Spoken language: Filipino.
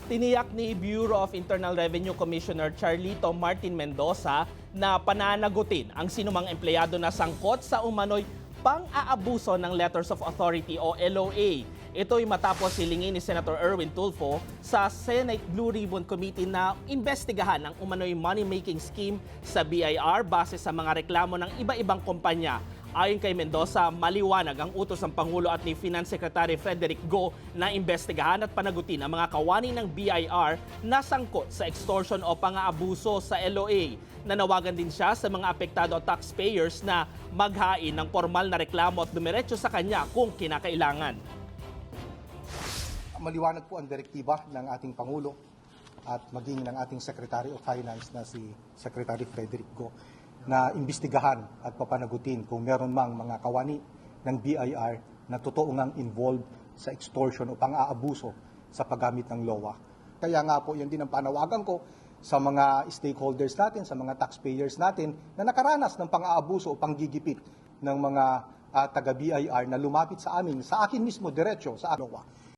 Tiniyak ni Bureau of Internal Revenue Commissioner Charlito Martin Mendoza na pananagutin ang sinumang empleyado na sangkot sa umano'y pang-aabuso ng Letters of Authority o LOA. Ito'y matapos silingin ni Senator Erwin Tulfo sa Senate Blue Ribbon Committee na imbestigahan ang umano'y money-making scheme sa BIR base sa mga reklamo ng iba-ibang kumpanya. Ayon kay Mendoza, maliwanag ang utos ng Pangulo at ni Finance Secretary Frederick Go na imbestigahan at panagutin ang mga kawani ng BIR na sangkot sa extortion o pang-aabuso sa LOA. Nanawagan din siya sa mga apektado taxpayers na maghain ng formal na reklamo at dumiretso sa kanya kung kinakailangan. Maliwanag po ang direktiba ng ating Pangulo at maging ng ating Secretary of Finance na si Secretary Frederick Go na imbestigahan at papanagutin kung meron mang mga kawani ng BIR na totoo ngang involved sa extortion o pang-aabuso sa paggamit ng LOA. Kaya nga po, yan din ang panawagan ko sa mga stakeholders natin, sa mga taxpayers natin na nakaranas ng pang-aabuso o panggigipit ng mga taga-BIR na lumapit sa amin, sa akin mismo, diretso sa LOA.